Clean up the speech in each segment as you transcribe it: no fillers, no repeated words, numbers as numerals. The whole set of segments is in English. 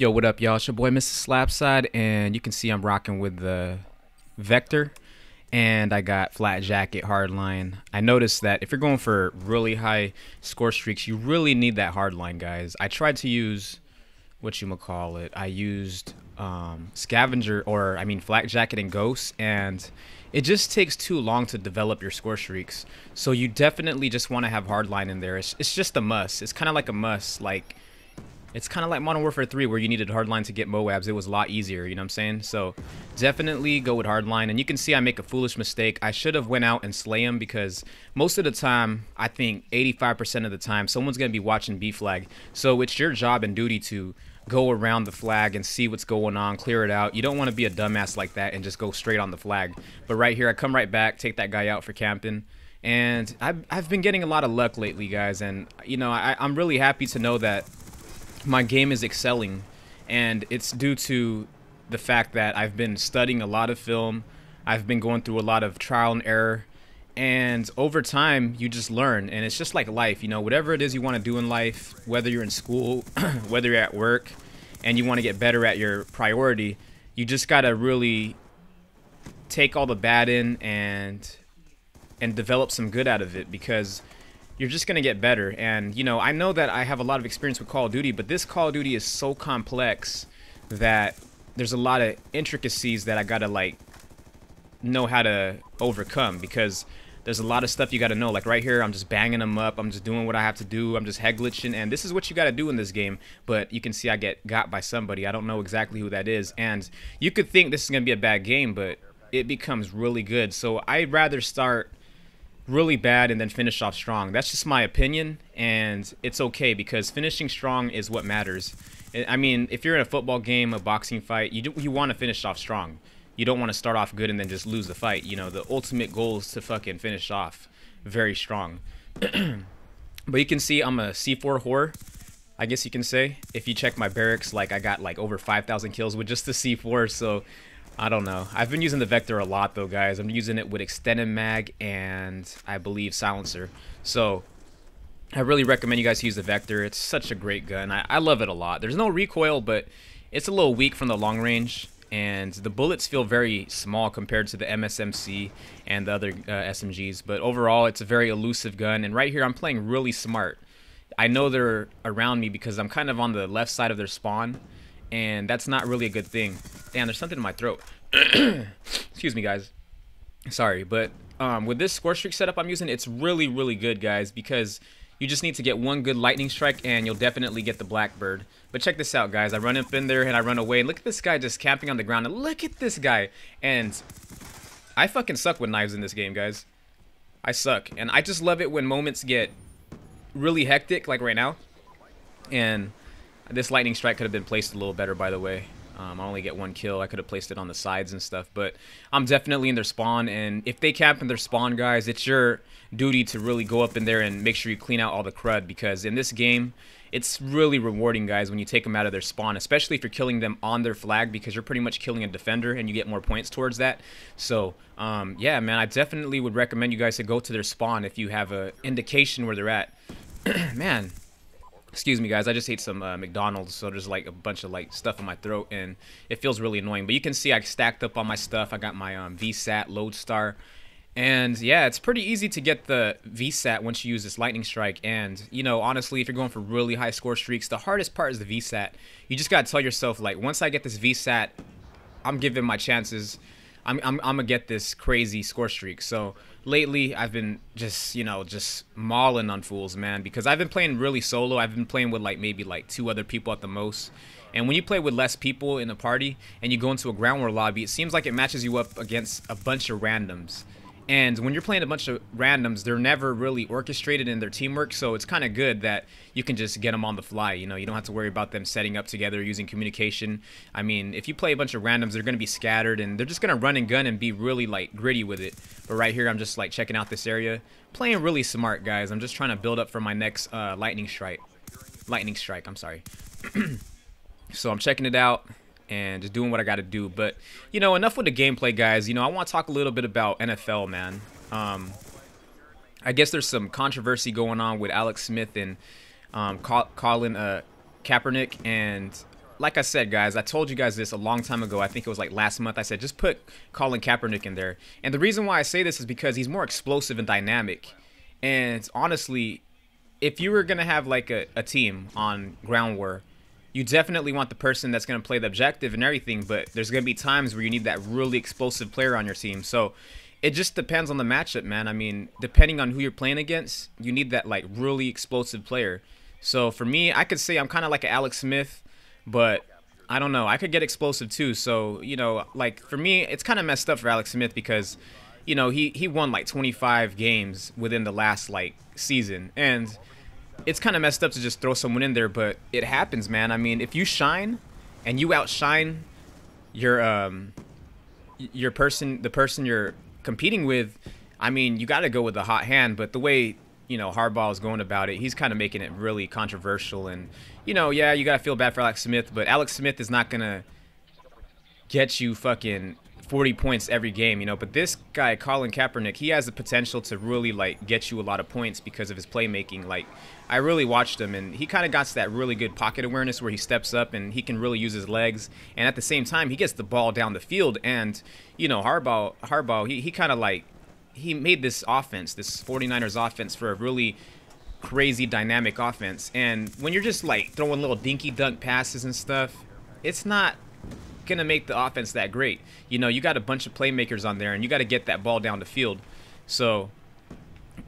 Yo, what up, y'all? It's your boy, Mr. Slapside, and you can see I'm rocking with the Vector, and I got Flat Jacket Hardline. I noticed that if you're going for really high score streaks, you really need that hardline, guys. I tried to use whatchamacallit. I used Scavenger, or I mean Flat Jacket and Ghost, and it just takes too long to develop your score streaks. So you definitely just want to have hardline in there. It's just a must. It's kind of like a must, like it's kind of like Modern Warfare 3 where you needed hardline to get Moabs. It was a lot easier, you know what I'm saying? So definitely go with hardline. And you can see I make a foolish mistake. I should have went out and slay him because most of the time, I think 85% of the time, someone's going to be watching B flag. So it's your job and duty to go around the flag and see what's going on, clear it out. You don't want to be a dumbass like that and just go straight on the flag. But right here, I come right back, take that guy out for camping. And I've been getting a lot of luck lately, guys. And, you know, I'm really happy to know that my game is excelling, and it's due to the fact that I've been studying a lot of film. I've been going through a lot of trial and error, and over time you just learn. And it's just like life, you know, whatever it is you want to do in life, whether you're in school whether you're at work and you want to get better at your priority, you just gotta really take all the bad in and develop some good out of it, because you're just going to get better. And, you know, I know that I have a lot of experience with Call of Duty, but this Call of Duty is so complex that there's a lot of intricacies that I got to, like, know how to overcome, because there's a lot of stuff you got to know. Like right here, I'm just banging them up. I'm just doing what I have to do. I'm just head glitching, and this is what you got to do in this game. But you can see I get got by somebody. I don't know exactly who that is, and you could think this is going to be a bad game, but it becomes really good. So I'd rather start really bad and then finish off strong. That's just my opinion, and it's okay, because finishing strong is what matters. I mean, if you're in a football game, a boxing fight, you want to finish off strong. You don't want to start off good and then just lose the fight. You know, the ultimate goal is to fucking finish off very strong. But you can see I'm a C4 whore, I guess you can say. If you check my barracks, like I got like over 5,000 kills with just the C4, so I don't know. I've been using the Vector a lot though, guys. I'm using it with extended mag and I believe silencer. So I really recommend you guys use the Vector. It's such a great gun. I love it a lot. There's no recoil, but it's a little weak from the long range, and the bullets feel very small compared to the MSMC and the other SMGs. But overall, it's a very elusive gun. And right here, I'm playing really smart. I know they're around me because I'm kind of on the left side of their spawn, and that's not really a good thing. Damn, there's something in my throat. Excuse me, guys. Sorry, but with this score streak setup I'm using, it's really, really good, guys, because you just need to get one good lightning strike and you'll definitely get the Blackbird. But check this out, guys. I run up in there and I run away. Look at this guy just camping on the ground. And look at this guy. And I fucking suck with knives in this game, guys. I suck. And I just love it when moments get really hectic, like right now. And this lightning strike could have been placed a little better, by the way. I only get one kill. I could have placed it on the sides and stuff, but I'm definitely in their spawn, and if they camp in their spawn, guys, it's your duty to really go up in there and make sure you clean out all the crud, because in this game, it's really rewarding, guys, when you take them out of their spawn, especially if you're killing them on their flag, because you're pretty much killing a defender and you get more points towards that. So, yeah, man, I definitely would recommend you guys to go to their spawn if you have an indication where they're at. Man. Excuse me, guys. I just ate some McDonald's, so there's like a bunch of like stuff in my throat, and it feels really annoying. But you can see I stacked up all my stuff. I got my VSAT, lodestar, and yeah, it's pretty easy to get the VSAT once you use this lightning strike. And you know, honestly, if you're going for really high score streaks, the hardest part is the VSAT. You just gotta tell yourself, like, once I get this VSAT, I'm giving my chances. I'm gonna get this crazy score streak. So lately I've been just, you know, just mauling on fools, man, because I've been playing really solo. I've been playing with like maybe like 2 other people at the most. And when you play with less people in a party and you go into a ground war lobby, it seems like it matches you up against a bunch of randoms. And when you're playing a bunch of randoms, they're never really orchestrated in their teamwork, so it's kind of good that you can just get them on the fly. You know, you don't have to worry about them setting up together using communication. I mean, if you play a bunch of randoms, they're going to be scattered, and they're just going to run and gun and be really, like, gritty with it. But right here, I'm just, like, checking out this area. Playing really smart, guys. I'm just trying to build up for my next lightning strike. I'm sorry. So I'm checking it out and just doing what I got to do. But, you know, enough with the gameplay, guys. You know, I want to talk a little bit about NFL, man. I guess there's some controversy going on with Alex Smith and Colin Kaepernick, and like I said, guys, I told you guys this a long time ago. I think it was like last month. I said just put Colin Kaepernick in there. And the reason why I say this is because he's more explosive and dynamic. And honestly, if you were going to have like a team on ground war, you definitely want the person that's going to play the objective and everything, but there's going to be times where you need that really explosive player on your team. So it just depends on the matchup, man. I mean, depending on who you're playing against, you need that like really explosive player. So for me, I could say I'm kind of like an Alex Smith, but I don't know. I could get explosive too. So, you know, like for me, it's kind of messed up for Alex Smith because, you know, he won like 25 games within the last like season. And it's kind of messed up to just throw someone in there, but it happens, man. I mean, if you shine and you outshine your person, the person you're competing with, I mean, you got to go with the hot hand. But the way, you know, Harbaugh is going about it, he's kind of making it really controversial. And, you know, yeah, you got to feel bad for Alex Smith, but Alex Smith is not going to get you fucking 40 points every game, you know. But this guy, Colin Kaepernick, he has the potential to really, like, get you a lot of points because of his playmaking. Like, I really watched him, and he kind of got that really good pocket awareness where he steps up and he can really use his legs. And at the same time, he gets the ball down the field. And, you know, Harbaugh, he kind of, like, he made this offense, this 49ers offense, for a really crazy dynamic offense. And when you're just, like, throwing little dinky dunk passes and stuff, it's not gonna make the offense that great. You know, you got a bunch of playmakers on there, and you got to get that ball down the field. So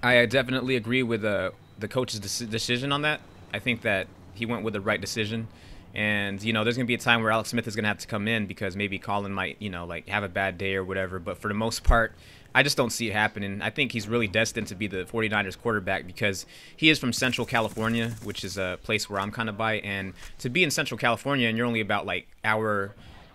I definitely agree with the coach's decision on that. I think that he went with the right decision. And, you know, there's going to be a time where Alex Smith is going to have to come in because maybe Colin might, you know, like have a bad day or whatever. But for the most part, I just don't see it happening. I think he's really destined to be the 49ers quarterback because he is from Central California, which is a place where I'm kind of by. And to be in Central California and you're only about like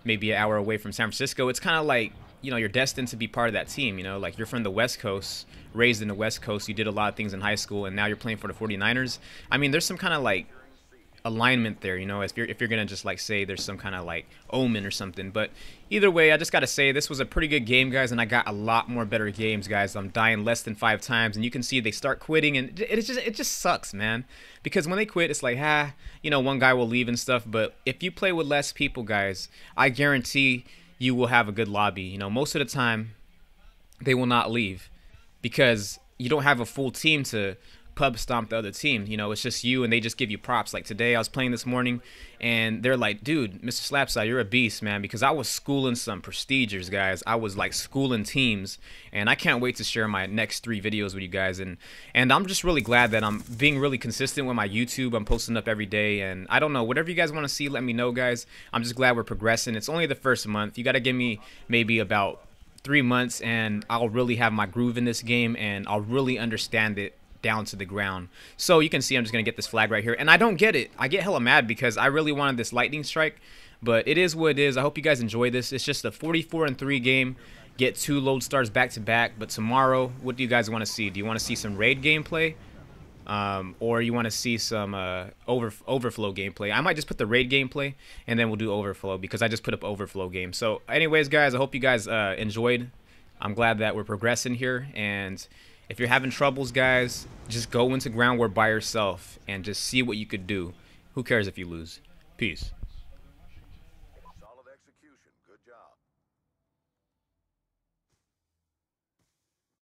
maybe an hour away from San Francisco, it's kind of like, you know, you're destined to be part of that team. You know, like you're from the West Coast, raised in the West Coast, you did a lot of things in high school, and now you're playing for the 49ers. I mean, there's some kind of like alignment there, you know, if you're gonna just like say there's some kind of like omen or something. But either way, I just gotta say this was a pretty good game, guys, and I got a lot more better games, guys. I'm dying less than 5 times, and you can see they start quitting, and it just sucks, man, because when they quit, it's like, you know, one guy will leave and stuff. But if you play with less people, guys, I guarantee you will have a good lobby. You know, most of the time they will not leave because you don't have a full team to pub stomp the other team. You know, it's just you, and they just give you props. Like today I was playing this morning, and they're like, dude, Mr. Slapside, you're a beast, man, because I was schooling some prestigers, guys. I was like schooling teams, and I can't wait to share my next 3 videos with you guys. And I'm just really glad that I'm being really consistent with my YouTube. I'm posting up every day, and I don't know, whatever you guys want to see, let me know, guys. I'm just glad we're progressing. It's only the first month. You got to give me maybe about 3 months, and I'll really have my groove in this game, and I'll really understand it down to the ground. So you can see I'm just gonna get this flag right here, and I don't get it. I get hella mad because I really wanted this lightning strike, but it is what it is. I hope you guys enjoy this. It's just a 44-3 game. Get 2 lodestars back to back. But tomorrow, what do you guys want to see? Do you want to see some raid gameplay, or you want to see some overflow gameplay? I might just put the raid gameplay, and then we'll do overflow because I just put up overflow game. So anyways, guys, I hope you guys enjoyed. I'm glad that we're progressing here, and if you're having troubles, guys, just go into ground war by yourself and just see what you could do. Who cares if you lose? Peace.